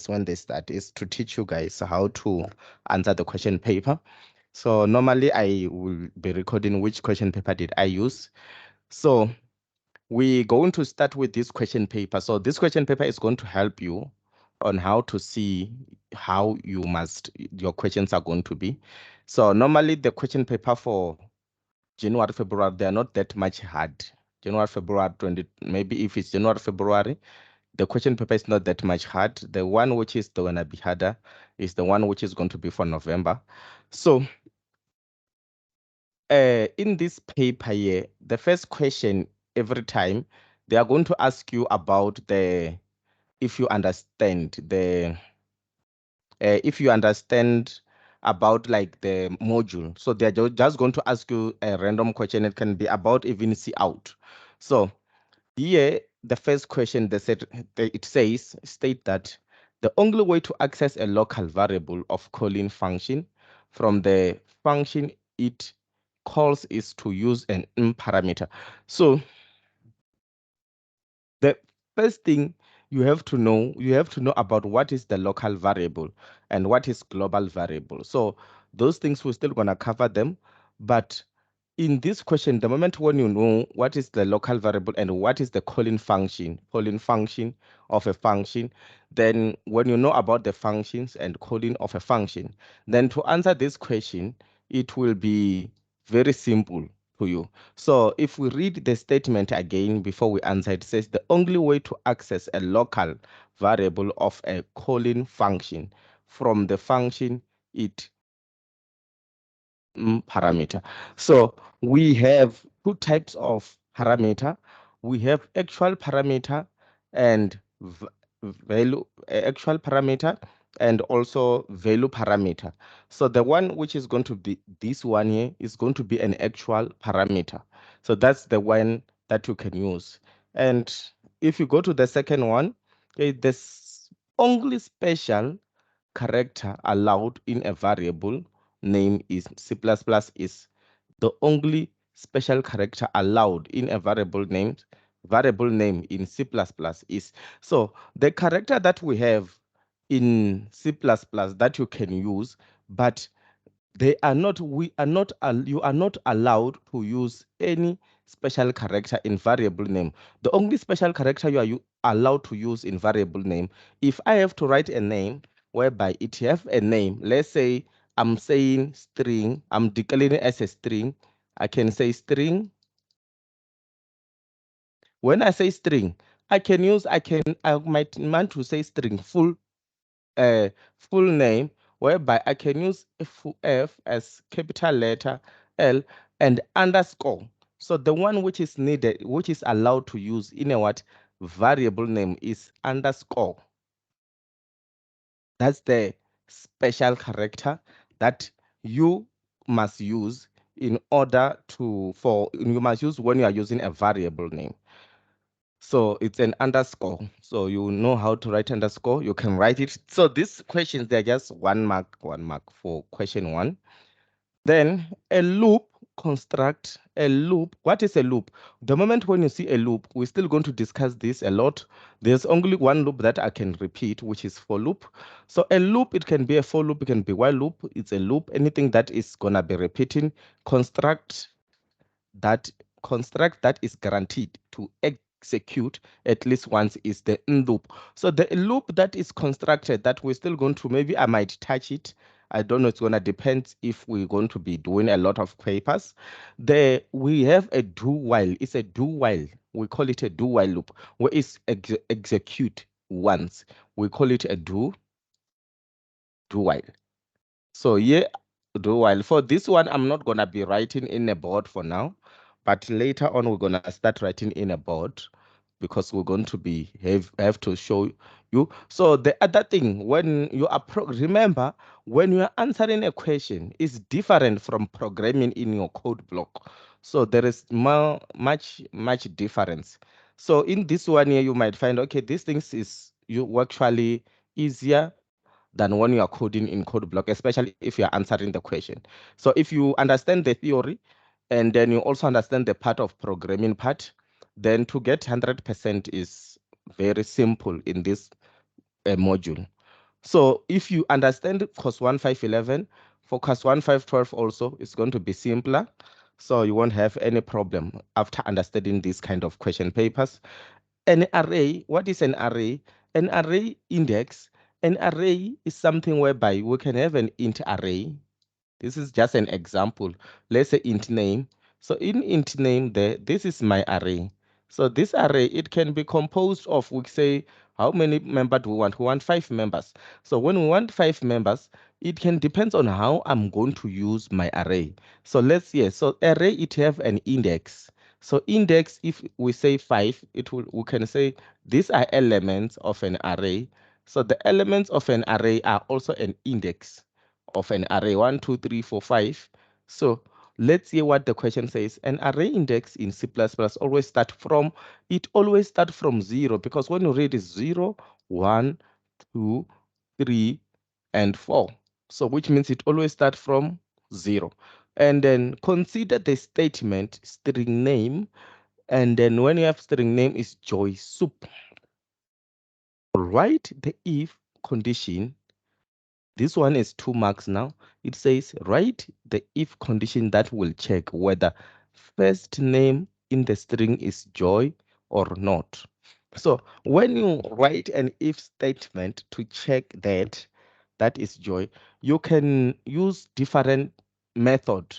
starts, when they start, is to teach you guys how to answer the question paper. So normally I will be recording which question paper did I use. So we're going to start with this question paper. So this question paper is going to help you on how to see how your questions are going to be. So normally the question paper for January, February, they are not that much hard. January, February, 20, maybe if it's January, February, the question paper is not that much hard. The one which is going to be harder is the one which is going to be for November. So in this paper here, the first question every time, they are going to ask you about if you understand about like the module. So they're just going to ask you a random question. It can be about even see out. So here, the first question it says, state that the only way to access a local variable of calling function from the function it calls is to use an parameter. So the first thing you have to know about what is the local variable and what is global variable. So those things we're still gonna cover them, but in this question, the moment when you know what is the local variable and what is the calling function of a function, then when you know about the functions and calling of a function, then to answer this question, it will be very simple to you. So if we read the statement again before we answer, it says the only way to access a local variable of a calling function from the function it parameter. So we have two types of parameter. We have actual parameter and actual parameter and also value parameter. So the one which is going to be this one here is going to be an actual parameter. So that's the one that you can use. And if you go to the second one, this only special character allowed in a variable name is C++ is the only special character allowed in a variable name in C++ is. So the character that we have in C++ that you can use, but you are not allowed to use any special character in variable name. The only special character you are allowed to use in variable name, if I have to write a name whereby it have a name, let's say I'm saying string, I'm declaring it as a string, I can say string. When I say string, I might want to say string full name, whereby I can use F as capital letter L and underscore. So the one which is needed, which is allowed to use in a variable name is underscore. That's the special character that you must use you must use when you are using a variable name. So it's an underscore. So you know how to write underscore. You can write it. So these questions, they're just 1 mark for question 1. Then a loop construct a loop. What is a loop? The moment when you see a loop, we're still going to discuss this a lot. There's only one loop that I can repeat, which is for loop. So a loop, it can be a for loop, it can be while loop. It's a loop. Anything that is gonna be repeating, construct that is guaranteed to execute at least once is the loop. So the loop that is constructed that we're still going to, maybe I might touch it. I don't know, it's going to depend if we're going to be doing a lot of papers. We have a do while. It's a do while. We call it a do while loop, where it's execute once. We call it a do while. So yeah, do while. For this one, I'm not going to be writing in a board for now, but later on we're going to start writing in a board because we're going to be have to show you. So the other thing, when you are remember, when you are answering a question, is different from programming in your code block. So there is much difference. So in this one here, you might find, okay, these things is actually easier than when you are coding in code block, especially if you are answering the question. So if you understand the theory and then you also understand the part of programming part, then to get 100% is very simple in this module. So if you understand COS1511, for COS1512 also, it's going to be simpler. So you won't have any problem after understanding these kind of question papers. An array, what is an array? An array index, an array is something whereby we can have an int array. This is just an example. Let's say int name. So in int name there, this is my array. So this array, it can be composed of, we say, how many members do we want? We want 5 members. So when we want 5 members, it can depends on how I'm going to use my array. So let's see. So array, it have an index. So index, if we say 5, it will, we can say these are elements of an array. So the elements of an array are also an index of an array 1, 2, 3, 4, 5. So let's see what the question says. An array index in C++ always always start from 0, because when you read is 0, 1, 2, 3, and 4. So which means it always start from 0. And then consider the statement string name. And then when you have string name is joy soup, write the if condition. This one is 2 marks now. It says write the if condition that will check whether first name in the string is Joy or not. So when you write an if statement to check that is Joy, you can use different method.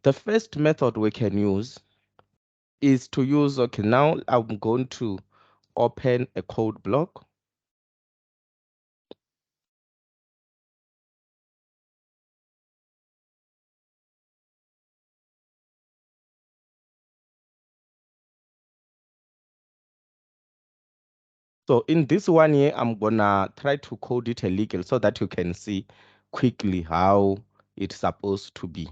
The first method we can use is to use, okay, now I'm going to open a code block. So in this one here, I'm gonna try to code it a little so that you can see quickly how it's supposed to be.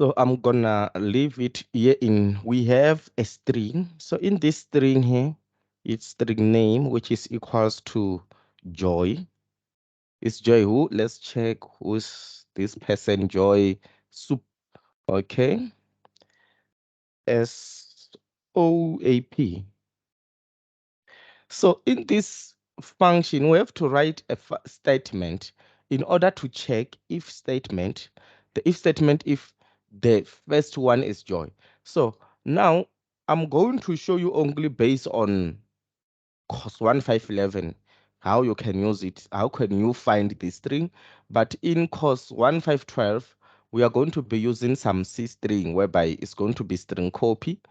So I'm gonna leave it here in, we have a string. So in this string here, it's string name, which is equals to Joy. It's Joy who? Let's check who's this person, Joy Soup. Okay. SOAP. So in this function, we have to write a statement in order to check if statement, the if statement, if the first one is Joy. So now I'm going to show you only based on COS1511 how you can use it, how can you find the string. But in COS1512, we are going to be using some C string whereby it's going to be string copy,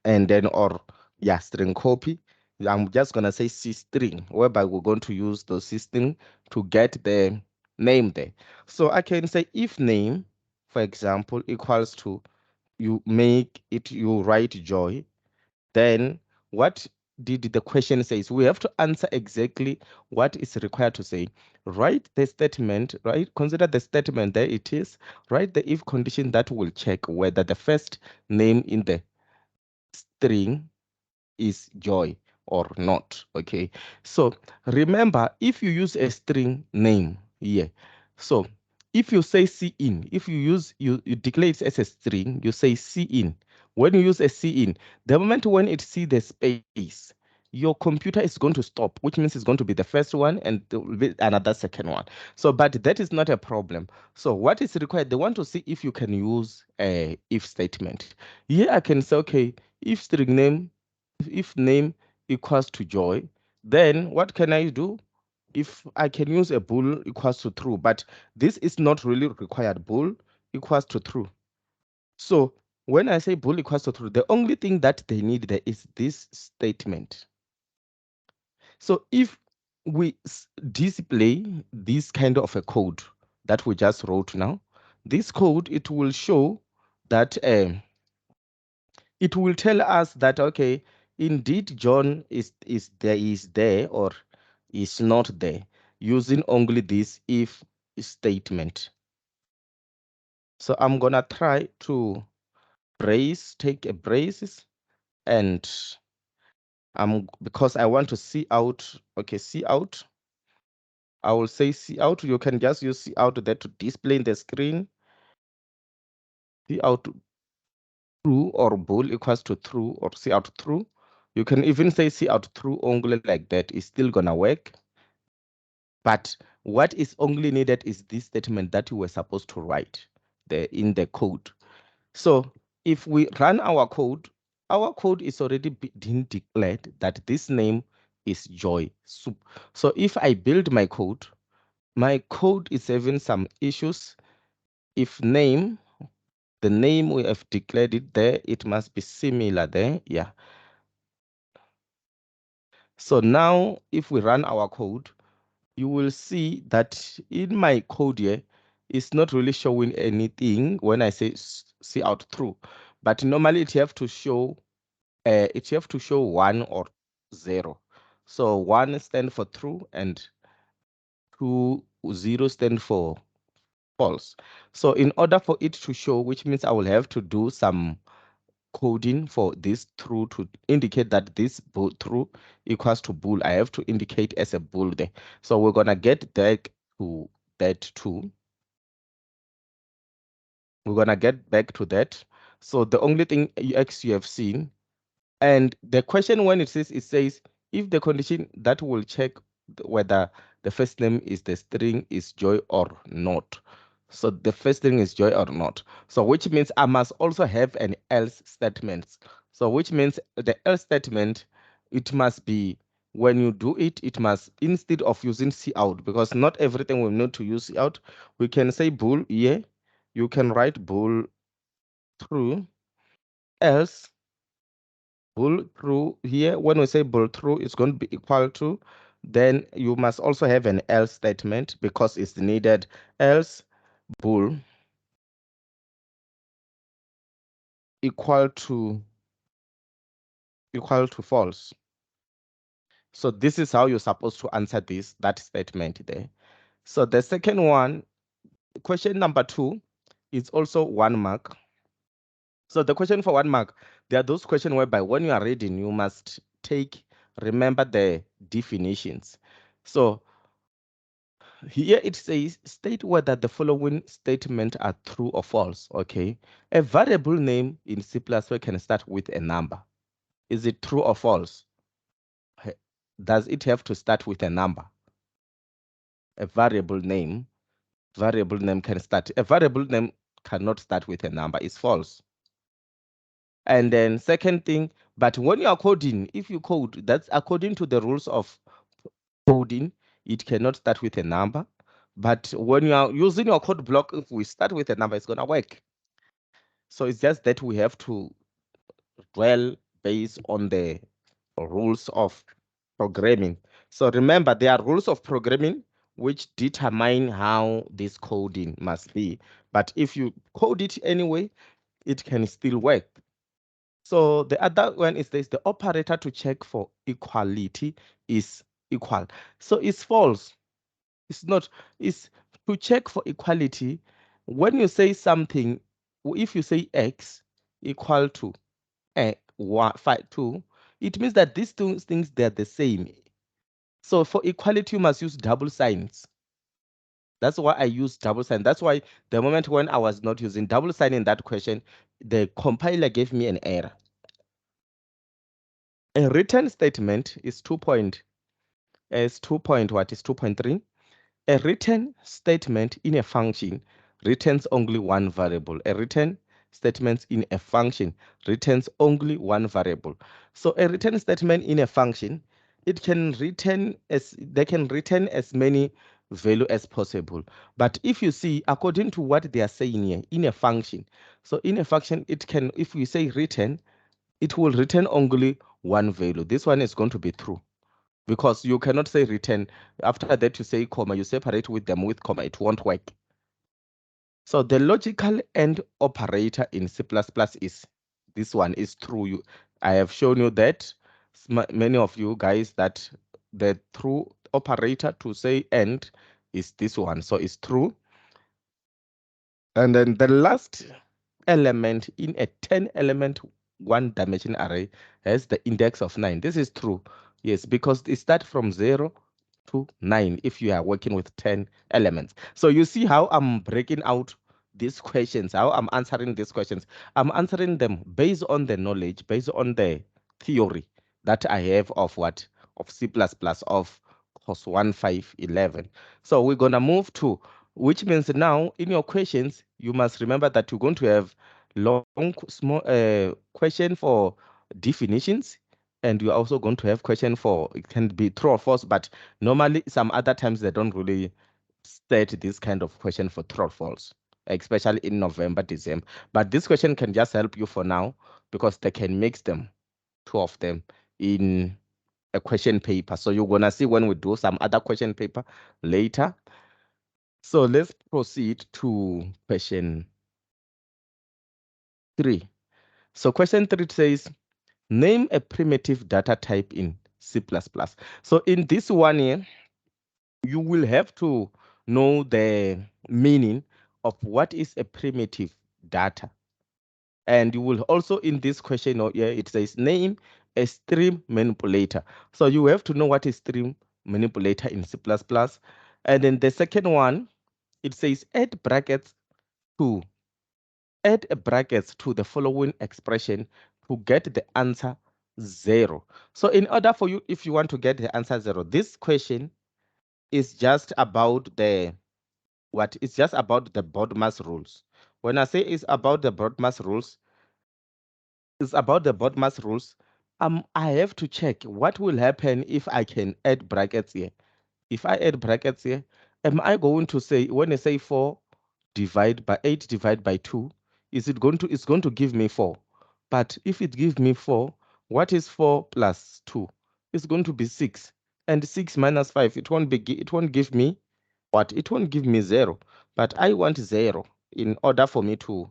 and then or yeah, string copy. I'm just gonna say C string, whereby we're going to use the C string to get the name there. So I can say if name, for example, equals to, you make it, you write Joy, then what did the question says? We have to answer exactly what is required to say. Write the statement, right? Consider the statement there it is. Write the if condition that will check whether the first name in the string is Joy or not. Okay, so remember, if you use a string name here, so if you say C in, if you use, you declare it as a string, you say C in. When you use a C in, the moment when it see the space, your computer is going to stop, which means it's going to be the first one and there will be another second one. So but that is not a problem. So what is required, they want to see if you can use a if statement. Here I can say, okay, if string name, if name equals to Joy, then what can I do? If I can use a bool equals to true, but this is not really required. Bool equals to true. So when I say bool equals to true, the only thing that they need there is this statement. So if we display this kind of a code that we just wrote now, this code, it will show that it will tell us that, okay, indeed John is there or is not there, using only this if statement. So I'm gonna try to take a braces, and because I want to see out, okay, see out. I will say cout. You can just use cout there to display in the screen. Cout true or bool equals to true or cout true. You can even say cout true only like that. It's still gonna work. But what is only needed is this statement that you were supposed to write there in the code. So if we run our code is already being declared that this name is Joy Soup. So if I build my code is having some issues. If the name we have declared it there, it must be similar there. Yeah. So now if we run our code, you will see that in my code here, it's not really showing anything when I say cout true. But normally it have to show 1 or 0. So 1 stand for true and 0 stand for false. So in order for it to show, which means I will have to do some coding for this true to indicate that this true equals to bool. I have to indicate as a bool there. So we're gonna get back to that too. We're gonna get back to that. So the only thing you have seen. And the question when it says if the condition that will check whether the first name is the string is Joy or not. So the first string is Joy or not. So which means I must also have an else statement. So which means the else statement, it must be when you do it, it must, instead of using cout, because not everything will need to use cout, we can say bool here. You can write bool true, else bool through here. When we say bool through, it's going to be equal to, then you must also have an else statement because it's needed. Else bool equal to false. So this is how you're supposed to answer that statement there. So the second one, question number 2, is also 1 mark. So the question for 1 mark, there are those questions whereby when you are reading, you must remember the definitions. So here it says, state whether the following statements are true or false. Okay. A variable name in C++ can start with a number. Is it true or false? Does it have to start with a number? A variable name can start. A variable name cannot start with a number. It's false. And then second thing, but when you are coding, if you code, that's according to the rules of coding, it cannot start with a number. But when you are using your code block, if we start with a number, it's going to work. So it's just that we have to dwell based on the rules of programming. So remember, there are rules of programming which determine how this coding must be. But if you code it anyway, it can still work. So the other one is this, the operator to check for equality is equal. So it's false. It's not. It's to check for equality. When you say something, if you say x equal to 2, it means that these two things, they're the same. So for equality, you must use double signs. That's why I use double sign. That's why the moment when I was not using double sign in that question, the compiler gave me an error. A written statement is 2.3. A written statement in a function returns only one variable. A written statement in a function returns only one variable. So a written statement in a function, they can return as many value as possible. But if you see, according to what they are saying here, in a function, so in a function, it can, if we say return, it will return only one value. This one is going to be true, because you cannot say return. After that, you say comma, you separate with them with comma, it won't work. So the logical AND operator in C++ is, this one is true. I have shown you that, many of you guys, that the true operator to say AND is this one. So it's true. And then the last element in a 10-element one-dimensional array has the index of 9. This is true. Yes, because it starts from 0 to 9 if you are working with 10 elements. So you see how I'm breaking out these questions, how I'm answering these questions. I'm answering them based on the knowledge, based on the theory that I have of what? Of C++, of COS1511. So we're going to move to, which means now in your questions, you must remember that you're going to have long, small question for definitions, and you're also going to have question for, it can be true or false, but normally some other times they don't really state this kind of question for true or false, especially in November, December. But this question can just help you for now because they can mix them, two of them, in a question paper. So you're gonna see when we do some other question paper later. So let's proceed to question 3. So question 3 says, name a primitive data type in C++. So in this one here, you will have to know the meaning of what is a primitive data. And you will also, in this question, here it says name a stream manipulator. So you have to know what is stream manipulator in C++. And then the second one, it says to add a brackets to the following expression to get the answer 0. So in order for you, if you want to get the answer 0, this question is just about the what? It's just about the BODMAS rules. When I say it's about the BODMAS rules, it's about the BODMAS rules. I have to check what will happen if I can add brackets here. If I add brackets here, am I going to say, when I say 4 divide by 8 divide by 2, is it going to, it's going to give me 4. But if it gives me 4, what is 4 plus 2? It's going to be 6. And 6 minus 5, it won't give me what? It won't give me 0. But I want 0 in order for me to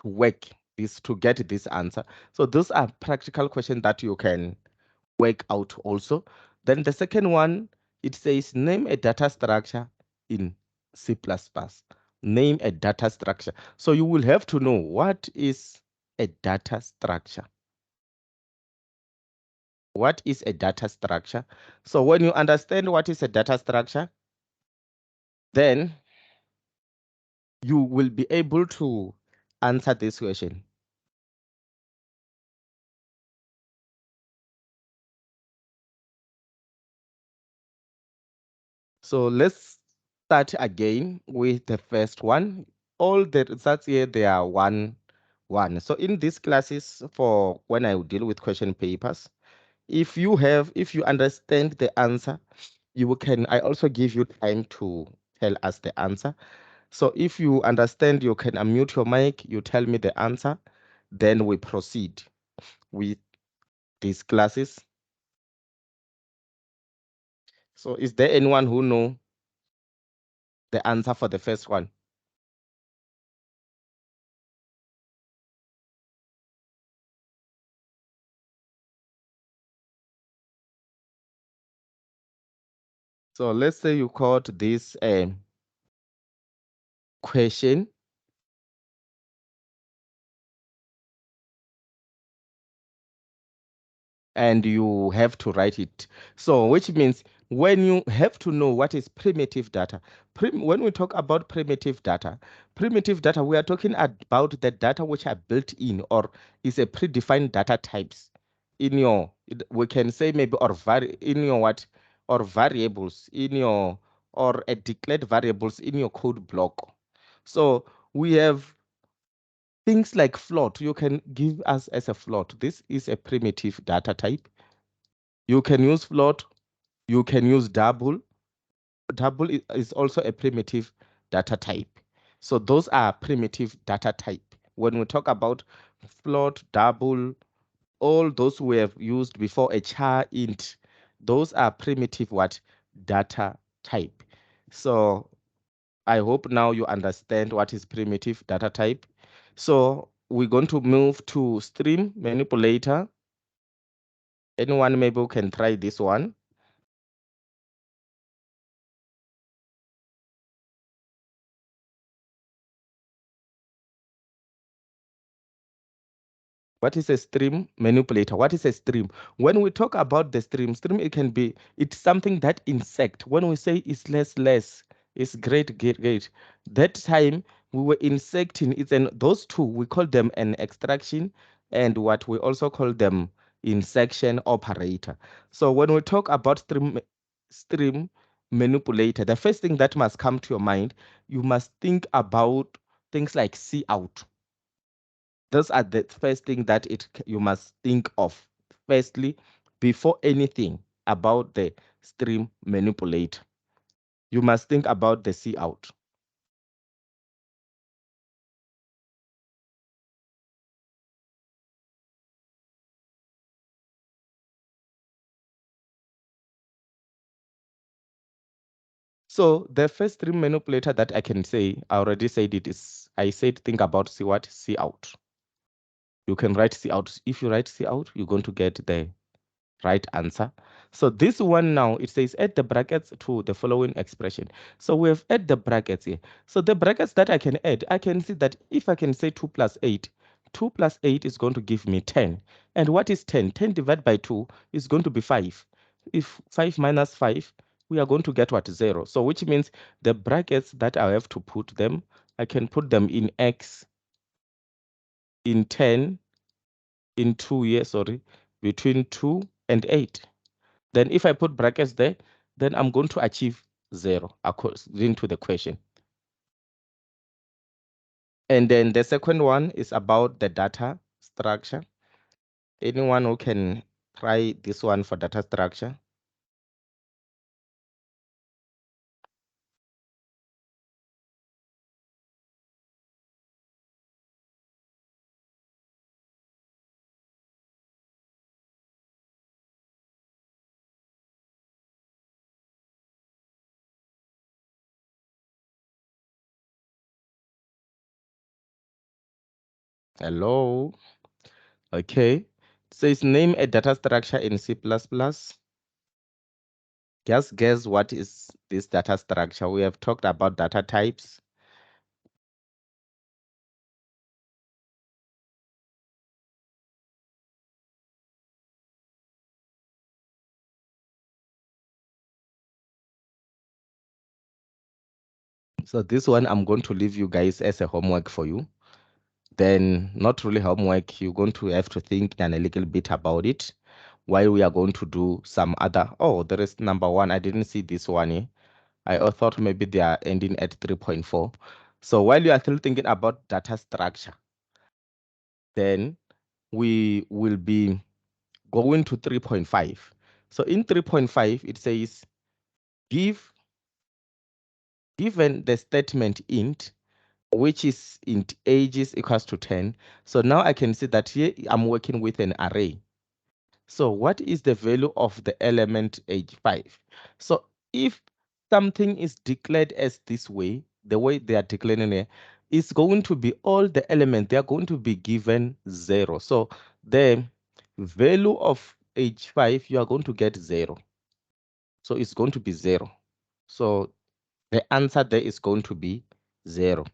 work this, to get this answer. So those are practical questions that you can work out also. Then the second one, it says name a data structure in C++. Name a data structure. So you will have to know what is a data structure. What is a data structure? So when you understand what is a data structure, then you will be able to answer this question. So let's start again with the first one. All the results here, they are 1. So in these classes, for when I deal with question papers, if you understand the answer, I also give you time to tell us the answer. So if you understand, you can unmute your mic, you tell me the answer, then we proceed with these classes. So is there anyone who know the answer for the first one? So let's say you caught this question and you have to write it. So which means when you have to know what is primitive data. When we talk about primitive data, we are talking about the data which are built in or is a predefined data types in your, we can say maybe, or in your what, or variables in your, or a declared variables in your code block. So we have things like float. You can give us as a float. This is a primitive data type. You can use float, you can use double. Double is also a primitive data type. So those are primitive data type. When we talk about float, double, all those we have used before, a char, int, those are primitive what? Data type. So I hope now you understand what is primitive data type. So we're going to move to stream manipulator. Anyone maybe who can try this one? What is a stream manipulator? What is a stream? When we talk about the stream, it can be, it's something that insect. When we say it's less, it's great. That time we were insecting, it's an those two, we call them an extraction and what we also call them insection operator. So when we talk about stream manipulator, the first thing that must come to your mind, you must think about things like C out. Those are the first thing that you must think of firstly before anything about the stream manipulator. You must think about the C out. So the first stream manipulator that I can say, I already said it is, I said think about C what? C out. You can write C out. If you write C out, you're going to get the right answer. So this one now, it says add the brackets to the following expression. So we have add the brackets here. So the brackets that I can add, I can see that if I can say 2 plus 8, 2 plus 8 is going to give me 10. And what is 10? 10 divided by 2 is going to be 5. If 5 minus 5, we are going to get what? 0. So which means the brackets that I have to put them, I can put them in X, in 10, in 2 here, sorry, between 2 and 8. Then if I put brackets there, then I'm going to achieve 0 according to the question. And then the second one is about the data structure. Anyone who can try this one for data structure? Hello? Okay. It says name a data structure in C++. Just guess what is this data structure. We have talked about data types. So this one I'm going to leave you guys as a homework for you. Then not really homework, you're going to have to think and a little bit about it while we are going to do some other. Oh, there is number one. I didn't see this one here. I thought maybe they are ending at 3.4. So while you are still thinking about data structure, then we will be going to 3.5. So in 3.5, it says give given the statement int, which is int age is equals to 10. So now I can see that here I'm working with an array. So what is the value of the element age 5? So if something is declared as this way, the way they are declaring it, it's going to be all the elements, they are going to be given 0. So the value of age 5, you are going to get 0. So it's going to be 0. So the answer there is going to be 0.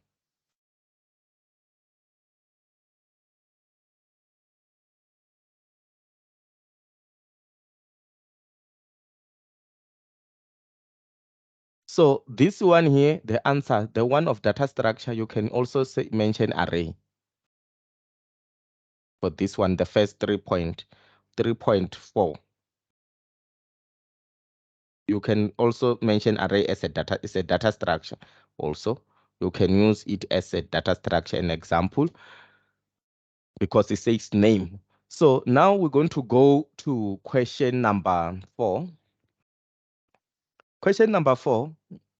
So this one here, the answer, the one of data structure, you can also say, mention array. For this one, the first 3.4. You can also mention array as a data structure. Also, you can use it as a data structure, an example, because it says name. So now we're going to go to question number 4. Question number 4,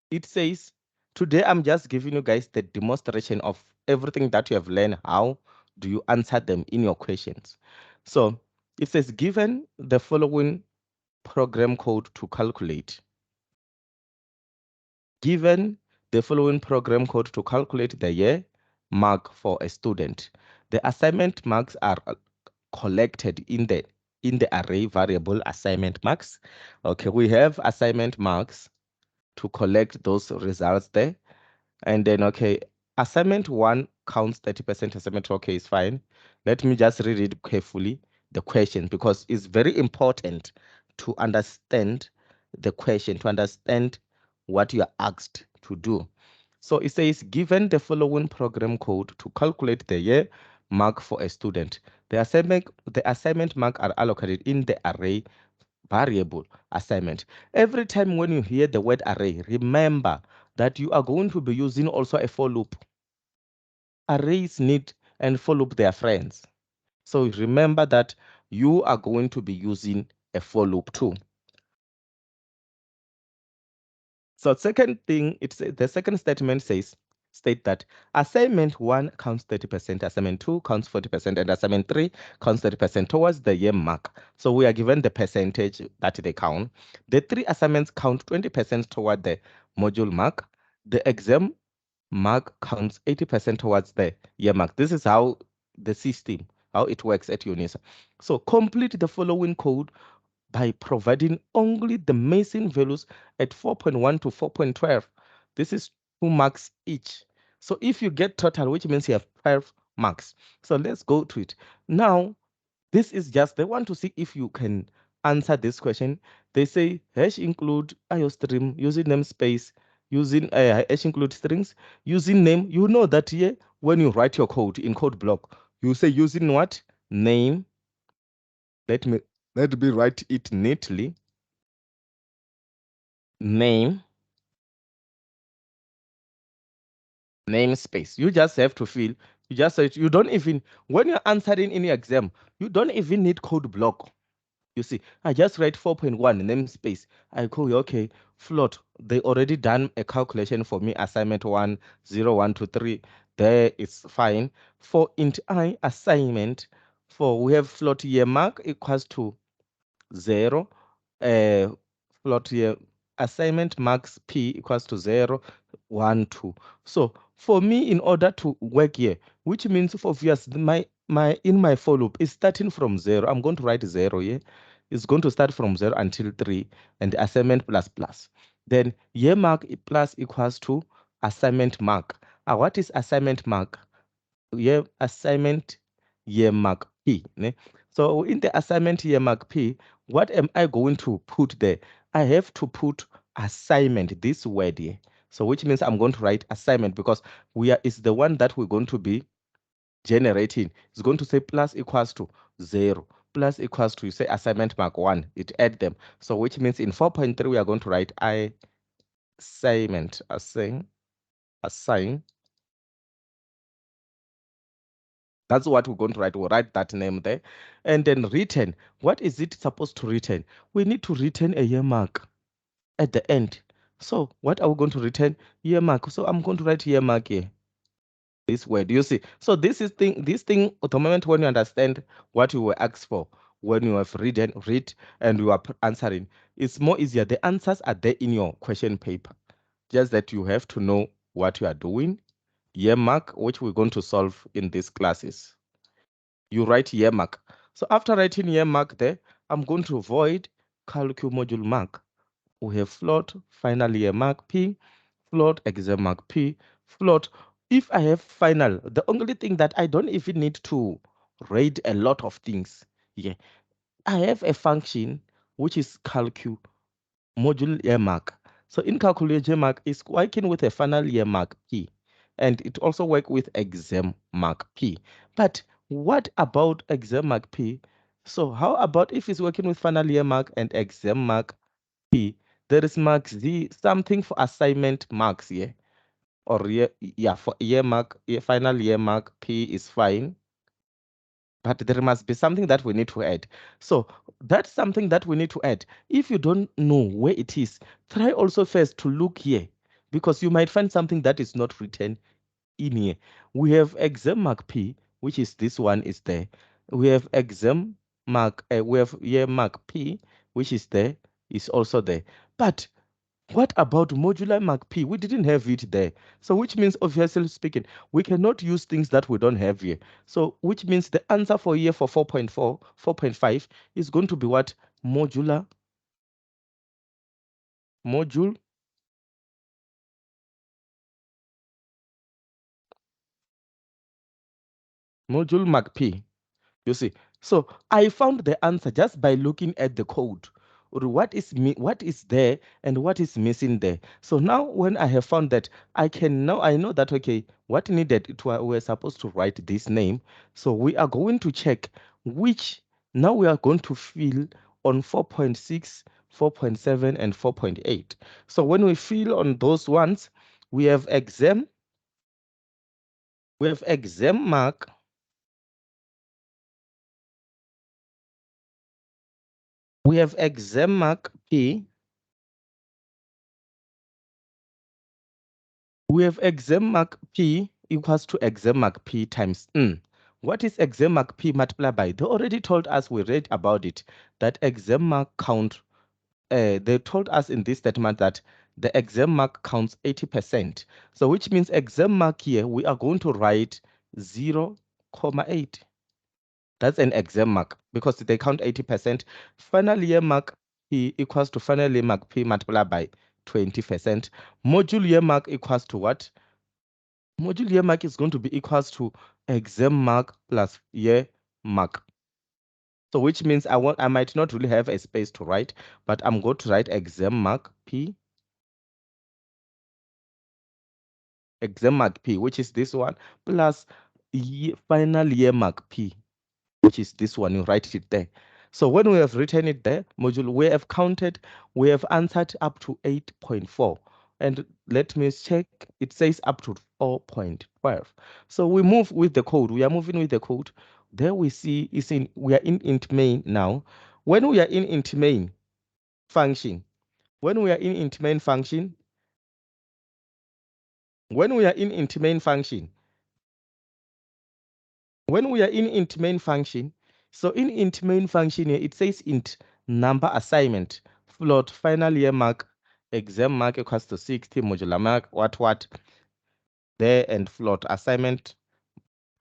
it says, today I'm just giving you guys the demonstration of everything that you have learned. How do you answer them in your questions? So it says, given the following program code to calculate. Given the following program code to calculate the year mark for a student. The assignment marks are collected in the array variable assignment marks. Okay, we have assignment marks to collect those results there. And then, okay, assignment 1 counts 30% assignment 2. Okay, is fine. Let me just read it carefully, the question, because it's very important to understand the question, to understand what you are asked to do. So it says, given the following program code to calculate the year mark for a student, the assignment mark are allocated in the array variable assignment. Every time when you hear the word array, remember that you are going to be using also a for loop. Arrays need and for loop their friends. So remember that you are going to be using a for loop too. So second thing, the second statement state that assignment 1 counts 30%, assignment 2 counts 40%, and assignment 3 counts 30% towards the year mark. So we are given the percentage that they count. The 3 assignments count 20% toward the module mark. The exam mark counts 80% towards the year mark. This is how the system, how it works at UNISA. So complete the following code by providing only the missing values at 4.1 to 4.12. This is 2 marks each. So if you get total, which means you have 12 marks. So let's go to it. Now, this is just, they want to see if you can answer this question. They say hash include iostream using namespace, using hash include strings, using name. You know that here, when you write your code in code block, you say using what? Name. Let me write it neatly. Name, namespace. You just have to fill. You just say you don't even, when you're answering any exam, you don't even need code block. You see, I just write 4.1 namespace. I go, okay, float. They already done a calculation for me. Assignment 1, 0, 1, 2, 3. There it's fine. For int I assignment, for we have float year mark equals to 0. Float here, assignment marks P equals to 0, 1, 2. So for me, in order to work here, which means for obvious, my in my for loop is starting from 0. I'm going to write 0 here. It's going to start from 0 until 3, and assignment plus plus. Then year mark plus equals to assignment mark. What is assignment mark? Year assignment year mark P. Ne? So in the assignment year mark P, what am I going to put there? I have to put assignment, this word here. So which means I'm going to write assignment because it's the one that we're going to be generating. It's going to say plus equals to 0, plus equals to, you say assignment mark 1, it add them. So which means in 4.3, we are going to write assignment, assign. That's what we're going to write. We'll write that name there. And then return. What is it supposed to return? We need to return a year mark at the end. So what are we going to return? Year mark. So I'm going to write year mark here. This word, you see. So this thing, at the moment when you understand what you were asked for, when you have read and you are answering, it's more easier. The answers are there in your question paper. Just that you have to know what you are doing. Year mark, which we're going to solve in these classes. You write year mark. So after writing year mark there, I'm going to void calcu module mark. We have float final year mark P, float exam mark P, float. If I have final, the only thing that I don't even need to write a lot of things. Yeah, I have a function which is calcu module year mark. So in calculate year mark is working with a final year mark P, and it also work with exam mark P. But what about exam mark P? So how about if it's working with final year mark and exam mark P? There is mark Z, something for assignment marks here, or yeah, for year mark, final year mark P is fine. But there must be something that we need to add. So that's something that we need to add. If you don't know where it is, try also first to look here, because you might find something that is not written in here. We have exam mark P, which is this one is there. We have exam mark, we have year mark P, which is there, is also there. But what about modular mark P? We didn't have it there. So which means, obviously speaking, we cannot use things that we don't have here. So which means the answer for here for 4.4, 4.5 is going to be what? Module Module mark P. You see, so I found the answer just by looking at the code, or what is there and what is missing there. So now when I have found that, I know that okay, what needed we're supposed to write this name. So we are going to check which now we are going to fill on 4.6, 4.7, and 4.8. So when we fill on those ones, we have exam, mark. We have exam mark P. We have exam mark P equals to exam mark P times N. What is exam mark P multiplied by? They already told us, we read about it, that exam mark count, they told us in this statement that the exam mark counts 80%. So which means exam mark here, we are going to write 0.8. That's an exam mark because they count 80%. Final year mark P equals to final year mark P multiplied by 20%. Module year mark equals to what? Module year mark is going to be equals to exam mark plus year mark. So which means I might not really have a space to write, but I'm going to write exam mark P, which is this one, plus final year mark P, which is this one. You write it there. So when we have written it there, module, we have counted, we have answered up to 8.4. And let me check, it says up to 4.12. So we move with the code. We are moving with the code. There we see we are in int main now. When we are in int main function, when we are in int main function, when we are in int main function, when we are in int main function, so in int main function here, it says int number assignment, float final year mark, exam mark equals to 60, modular mark, what, there, and float assignment,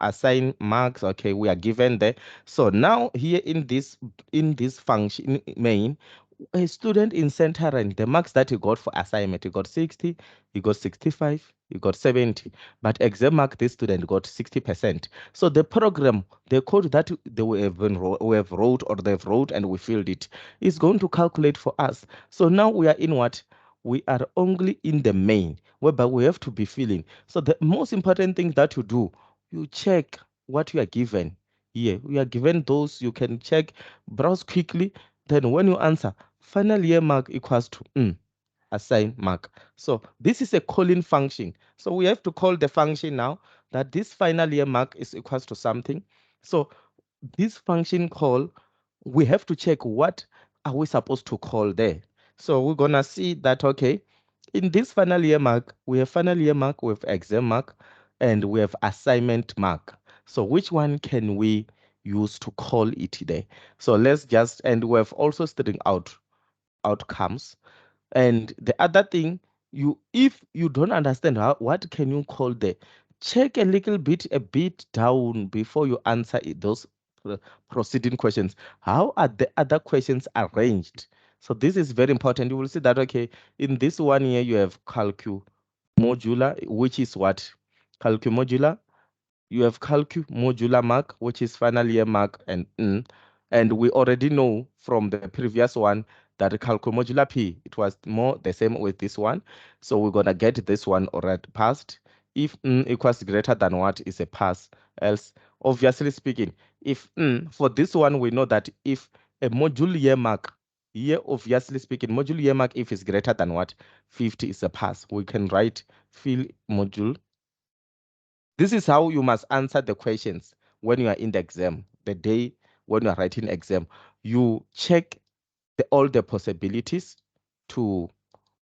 assign marks. Okay, we are given there. So now here in this function main, a student in center rank, the marks that he got for assignment, he got 60, he got 65, he got 70. But exam mark, this student got 60%. So the program, the code that we have wrote or they've wrote and we filled it, is going to calculate for us. So now we are in what? We are only in the main, whereby we have to be filling. So the most important thing that you do, you check what you are given. Here, we are given those, you can check, browse quickly. Then when you answer, final year mark equals to assign mark. So this is a calling function. So we have to call the function now that this final year mark is equals to something. So this function call, we have to check what are we supposed to call there. So we're gonna see that, okay, in this final year mark, we have final year mark, we have exam mark, and we have assignment mark. So which one can we use to call it there? So let's just, and we have also string out outcomes. And the other thing, if you don't understand what can you call there, check a bit down before you answer those preceding questions. How are the other questions arranged? So this is very important. You will see that, okay, in this one here, you have calcu modular, which is what? Calcu modular. You have calcu modular mark, which is final year mark, and we already know from the previous one that calcu modular P, it was more the same with this one. So we're gonna get this one already passed. If equals greater than what is a pass, else, obviously speaking, if for this one, we know that if a module year mark, here obviously speaking, module year mark, if is greater than what, 50 is a pass. We can write fill module. This is how you must answer the questions when you are in the exam. The day when you are writing exam, you check all the possibilities to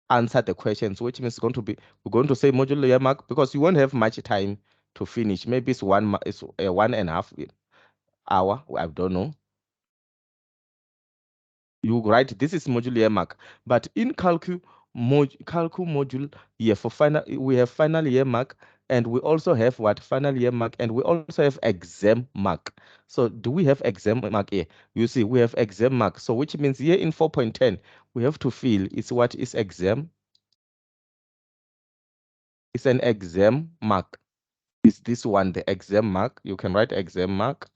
answer the questions, which means we're going to say modular year mark because you won't have much time to finish. Maybe it's 1.5 hour. I don't know. You write this is module year mark, but in calcu module year for final, we have final year mark, and we also have what, final year mark, and we also have exam mark. So do we have exam mark here? You see, we have exam mark. So which means here in 4.10, we have to fill it's what is exam. It's an exam mark. is this one, the exam mark. You can write exam mark.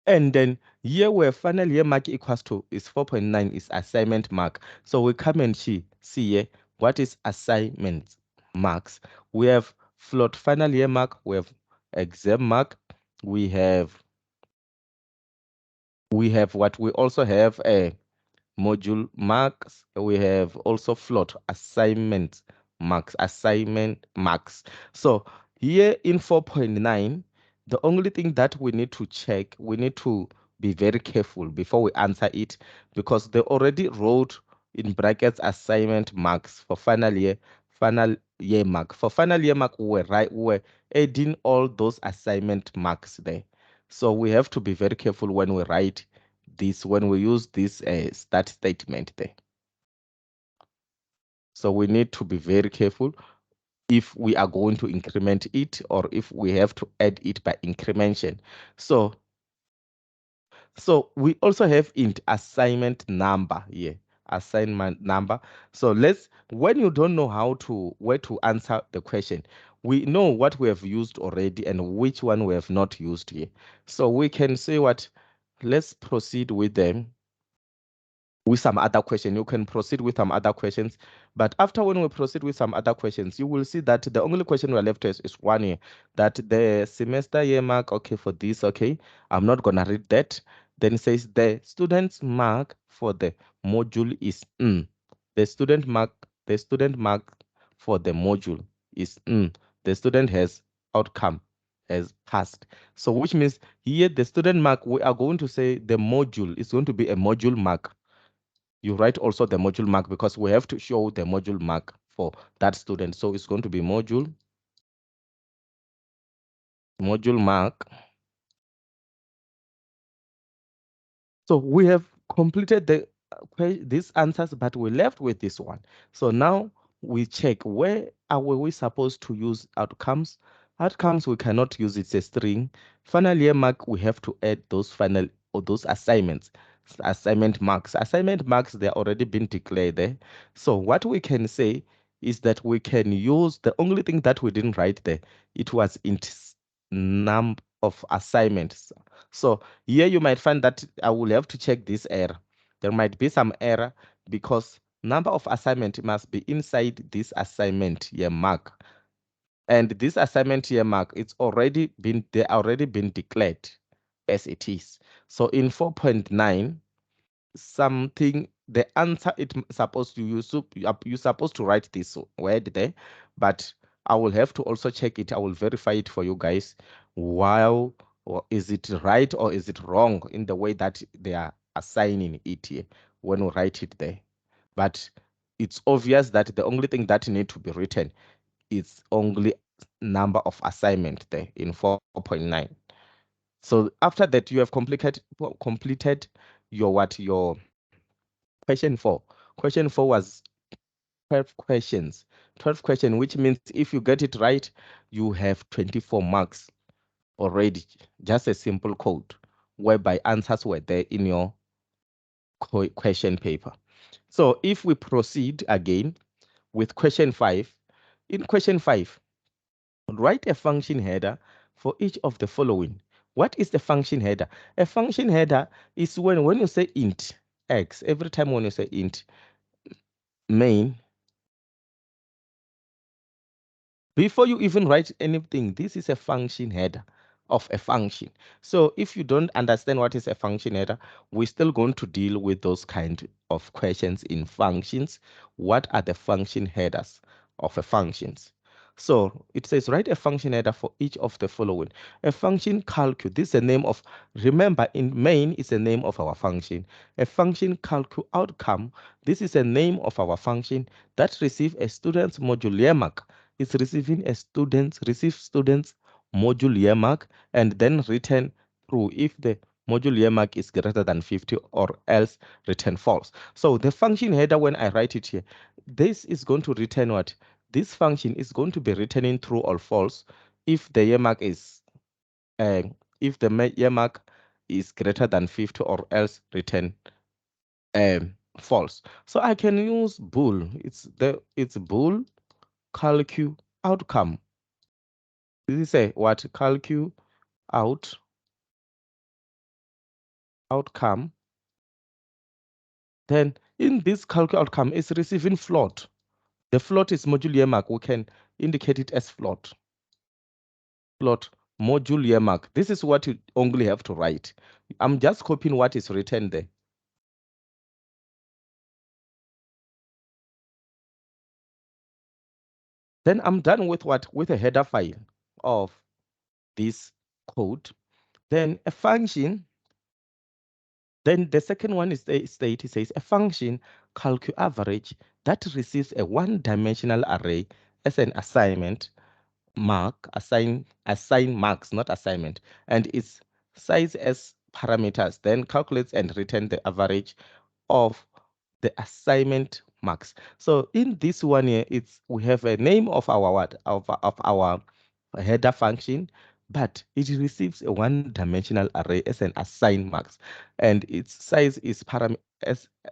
And then here where final year mark equals to is 4.9 is assignment mark. So we come and see here what is assignment marks. We have float final year mark, we have exam mark, we have what we also have a module marks. We have also float assignment marks. So here in 4.9, the only thing that we need to check, we need to be very careful before we answer it, because they already wrote in brackets assignment marks for final year mark. For final year mark, we were adding all those assignment marks there. So we have to be very careful when we write this, when we use this start statement there. So we need to be very careful if we are going to increment it or if we have to add it by incrementation. So we also have int assignment number here, assignment number. So when you don't know where to answer the question, we know what we have used already and which one we have not used here. So we can say let's proceed with them with some other question. You can proceed with some other questions. But after when we proceed with some other questions, you will see that the only question we are left is one here, that the semester year mark, okay, for this, okay, I'm not going to read that. Then it says the student's mark for the module is The student mark for the module is The student has passed. So which means here the student mark, we are going to say the module is going to be a module mark. You write also the module mark because we have to show the module mark for that student. So it's going to be module mark. So we have completed these answers, but we left with this one. So now we check where are we supposed to use outcomes. Outcomes we cannot use, it's a string. Final year mark, we have to add those final or those assignments. Assignment marks. Assignment marks, they're already been declared there. So what we can say is that we can use the only thing that we didn't write there. It was int number of assignments. So here you might find that I will have to check this error. There might be some error because number of assignment must be inside this assignment year mark. And this assignment year mark, they already been declared as it is. So in 4.9, the answer you're supposed to write this word there, but I will have to also check it. I will verify it for you guys. While or is it right or is it wrong in the way that they are assigning it here when we write it there? But it's obvious that the only thing that need to be written is only number of assignment there in 4.9. So after that, you have completed your question 4. Question 4 was 12 questions. 12 questions, which means if you get it right, you have 24 marks already. Just a simple code whereby answers were there in your question paper. So if we proceed again with question 5, in question 5, write a function header for each of the following. What is the function header? A function header is when you say int x, every time when you say int main, before you even write anything, this is a function header of a function. So if you don't understand what is a function header, we're still going to deal with those kind of questions in functions. What are the function headers of a functions? So it says write a function header for each of the following. A function calcu, this is the name of, remember in main is the name of our function. A function calcu outcome, this is the name of our function that receive a student's module year mark. Is receiving receive students module year mark and then return true if the module year mark is greater than 50 or else return false. So the function header, when I write it here, this is going to return what? This function is going to be returning true or false if the year mark is year mark is greater than 50 or else return false. So I can use bool. It's bool calcu outcome. This is a what? Calcu outcome. Then in this calcu outcome is receiving float. The float is module mark. We can indicate it as float. Float module mark. This is what you only have to write. I'm just copying what is written there. Then I'm done with what? With a header file of this code. Then a function. Then the second one is the state. It says a function calcu average that receives a one-dimensional array as an assignment assign marks, not assignment, and its size as parameters. Then calculates and return the average of the assignment marks. So in this one here, we have a name of our what of our header function, but it receives a one-dimensional array as an assign marks, and its size is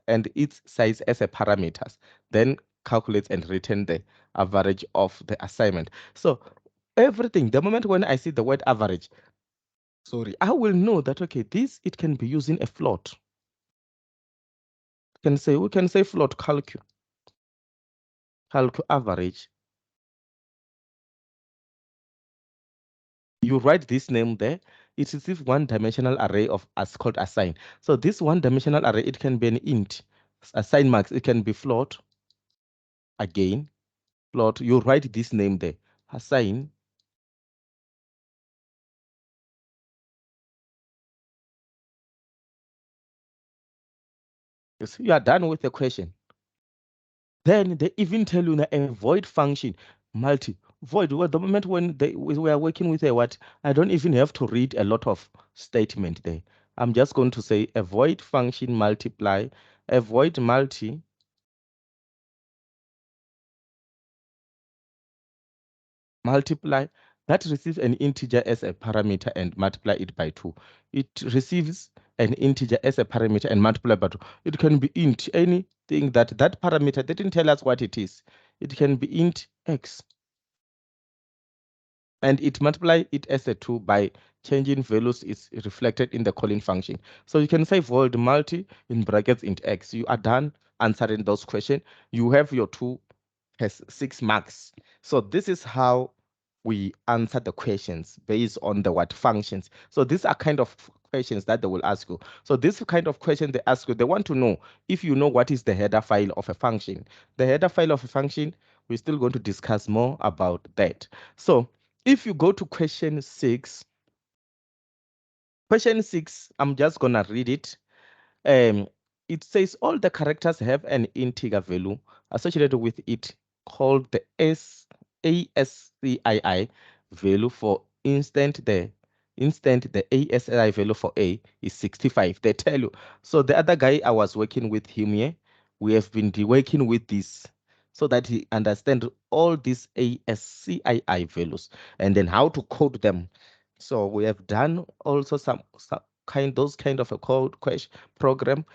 and its size as a parameters. Then calculates and return the average of the assignment. So everything, the moment when I see the word average, sorry, I will know that okay, this it can be using a float. We can say float calcu average. You write this name there. It is this one-dimensional array of as called assign. So this one-dimensional array, it can be an int, assign marks. It can be float. Again, float. You write this name there, assign. Yes, you are done with the question. Then they even tell you that a void function, multi void. Well, the moment when we are working with a what, I don't even have to read a lot of statement there. I'm just going to say a void function multiply, a void multiply that receives an integer as a parameter and multiply it by 2. It receives an integer as a parameter and multiply by 2. It can be int, anything that parameter, they didn't tell us what it is. It can be int x. And it multiply it as a 2 by changing values is reflected in the calling function. So you can say void multi in brackets int x. You are done answering those questions. You have your 2 has 6 marks. So this is how we answer the questions based on the what functions. So these are kind of questions that they will ask you. So this kind of question they ask you, they want to know if you know what is the header file of a function. The header file of a function, we're still going to discuss more about that. So if you go to question 6, I'm just gonna read it. Um, it says all the characters have an integer value associated with it called the ASCII value. For the ASCII value for A is 65. They tell you. So the other guy I was working with him here, we have been working with this so that he understand all these ASCII values and then how to code them. So we have done also some those kind of a code question program.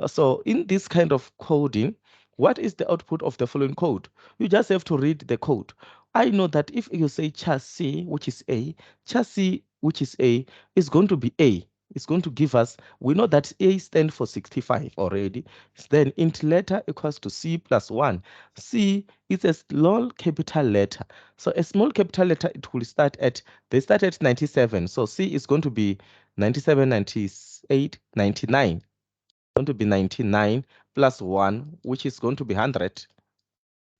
So in this kind of coding, what is the output of the following code? You just have to read the code. I know that if you say chassis, which is A, chassis, which is A, is going to be A. It's going to give us, we know that A stands for 65 already. Then int letter equals to C plus 1. C is a small capital letter. So a small capital letter, it will start at, they start at 97. So C is going to be 97, 98, 99. Going to be 99 plus 1, which is going to be 100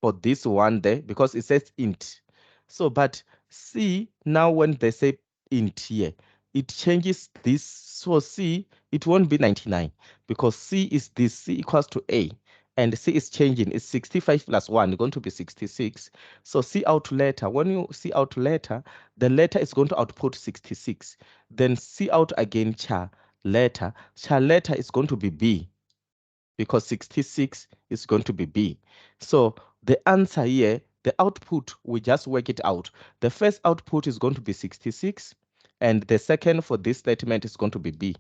for this one there because it says int. So, but C, now when they say int here, it changes this. So C, it won't be 99 because C is this, C equals to A. And C is changing, it's 65 plus 1, going to be 66. So C out letter, when you see out letter, the letter is going to output 66. Then C out again char letter is going to be B because 66 is going to be B. So the answer here, the output, we just work it out. The first output is going to be 66, and the second for this statement is going to be B.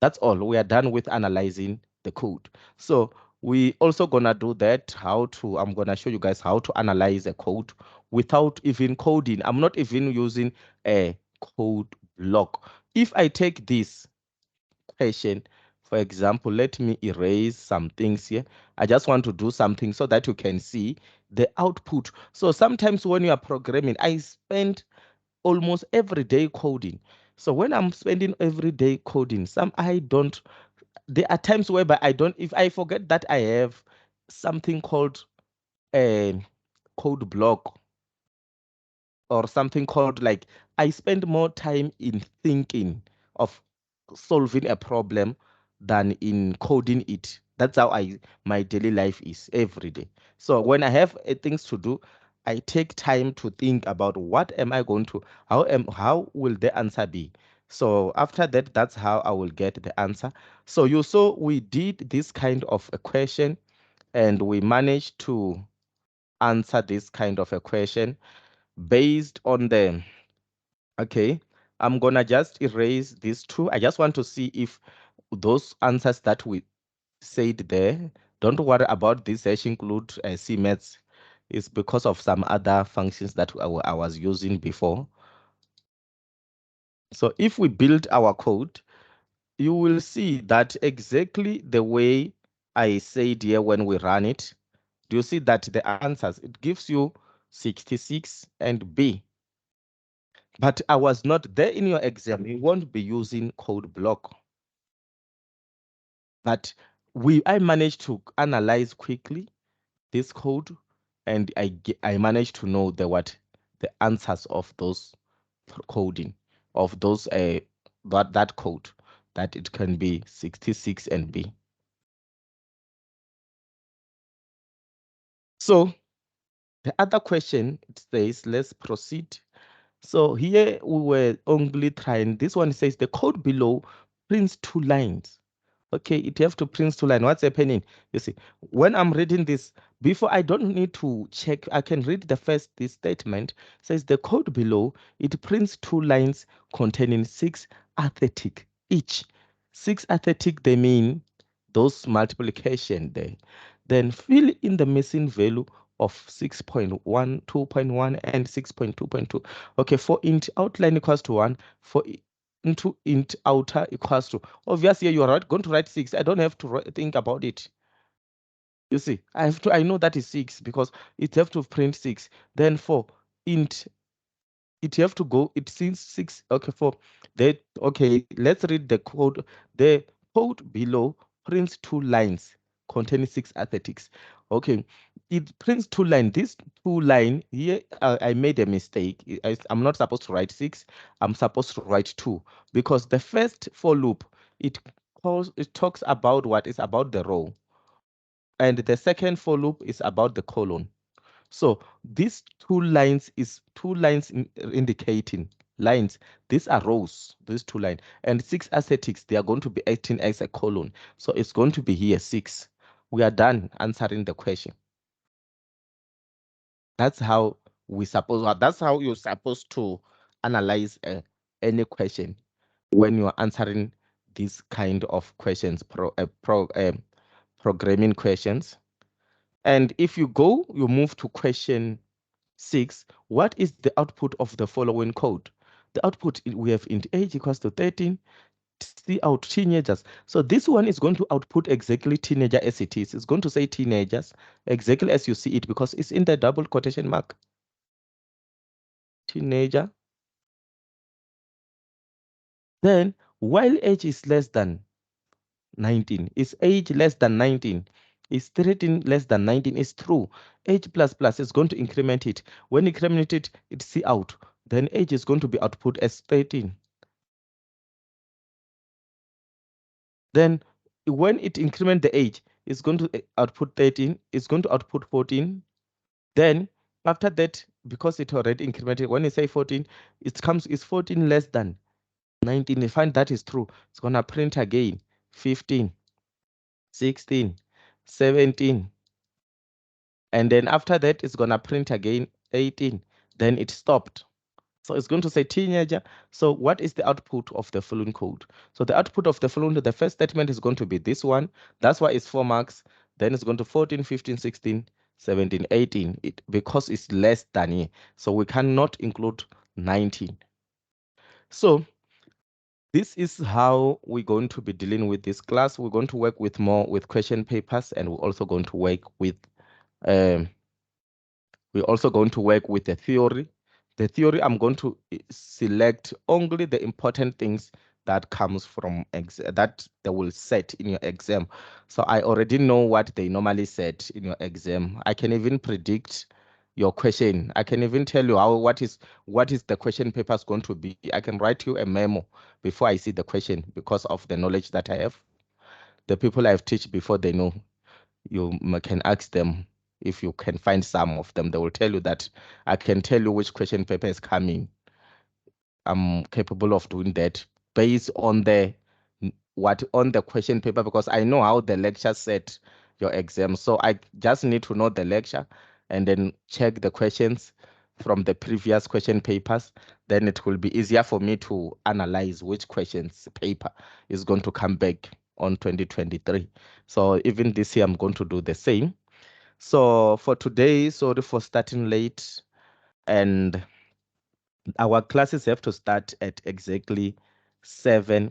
That's all. We are done with analyzing the code. So we also gonna do that, I'm gonna show you guys how to analyze a code without even coding. I'm not even using a code block. If I take this question, for example, let me erase some things here. I just want to do something so that you can see the output. So sometimes when you are programming, I spend almost every day coding. So when I'm spending every day coding, there are times whereby I don't, if I forget that I have something called a code block or something called, like, I spend more time in thinking of solving a problem than in coding it. That's how my daily life is every day. So when I have things to do, I take time to think about what am I going to, how will the answer be. So after that, that's how I will get the answer. So you saw we did this kind of a question, and we managed to answer this kind of a question based on the, okay, I'm gonna just erase these two. I just want to see if those answers that we said there, don't worry about this hash include CMATs. It's because of some other functions that I was using before. So if we build our code, you will see that exactly the way I said here when we run it. Do you see that the answers, it gives you 66 and B. But I was not there in your exam. You won't be using code block. But I managed to analyze quickly this code, and I managed to know the answers of those coding of those that code, that it can be 66 and B. So the other question, it says, let's proceed. So here we were only trying, this one says the code below prints 2 lines. Okay, it have to print 2 lines. What's happening? You see, when I'm reading this, before I don't need to check, I can read this statement. It says the code below, it prints 2 lines containing 6 arithmetic each. 6 arithmetic, they mean those multiplication there. Then fill in the missing value of 6.1, 2.1, and 6.2.2. Okay, for int outline equals to 1, for into int outer equals to, obviously you are going to write 6. I don't have to think about it. You see, I know that is 6 because it have to print 6. Then for int, it have to go, it seems 6. Okay, for that, okay, let's read the code. The code below prints 2 lines containing 6 arithmetics. Okay, it prints 2 lines. This 2 line here, I made a mistake. I'm not supposed to write 6. I'm supposed to write 2, because the first for loop, it talks about what is about the row, and the second for loop is about the column. So these 2 lines is 2 lines indicating lines. These are rows, these 2 lines. And 6 ascetics, they are going to be acting as a column. So it's going to be here 6. We are done answering the question. That's how that's how you're supposed to analyze any question when you're answering these kind of questions, programming questions. And if you move to question 6, what is the output of the following code? The output, we have int age equals to 13, see out teenagers. So this one is going to output exactly teenager as it is. It's going to say teenagers exactly as you see it, because it's in the double quotation mark. Teenager. Then while age is less than 19, is age less than 19? Is 13 less than 19? Is true. Age plus plus is going to increment it. When you increment it, it's see out. Then age is going to be output as 13. Then when it increment the age, it's going to output 13. It's going to output 14. Then after that, because it already incremented, when you say 14, is 14 less than 19. You find that is true. It's going to print again 15, 16, 17. And then after that, it's going to print again 18. Then it stopped. So it's going to say teenager. So what is the output of the following code? So the output of the following, the first statement is going to be this one. That's why it's 4 marks. Then it's going to 14, 15, 16, 17, 18, because it's less than here. So we cannot include 19. So this is how we're going to be dealing with this class. We're going to work with more with question papers, and we're also going to work with um, the theory. The theory, I'm going to select only the important things that comes from that they will set in your exam. So I already know what they normally set in your exam. I can even predict your question. I can even tell you what is the question paper is going to be. I can write you a memo before I see the question because of the knowledge that I have. The people I've taught before, they know. You can ask them if you can find some of them. They will tell you that I can tell you which question paper is coming. I'm capable of doing that based on the question paper, because I know how the lecture set your exam. So I just need to know the lecture and then check the questions from the previous question papers. Then it will be easier for me to analyze which questions paper is going to come back on 2023. So even this year, I'm going to do the same. So for today, sorry for starting late, and our classes have to start at exactly 7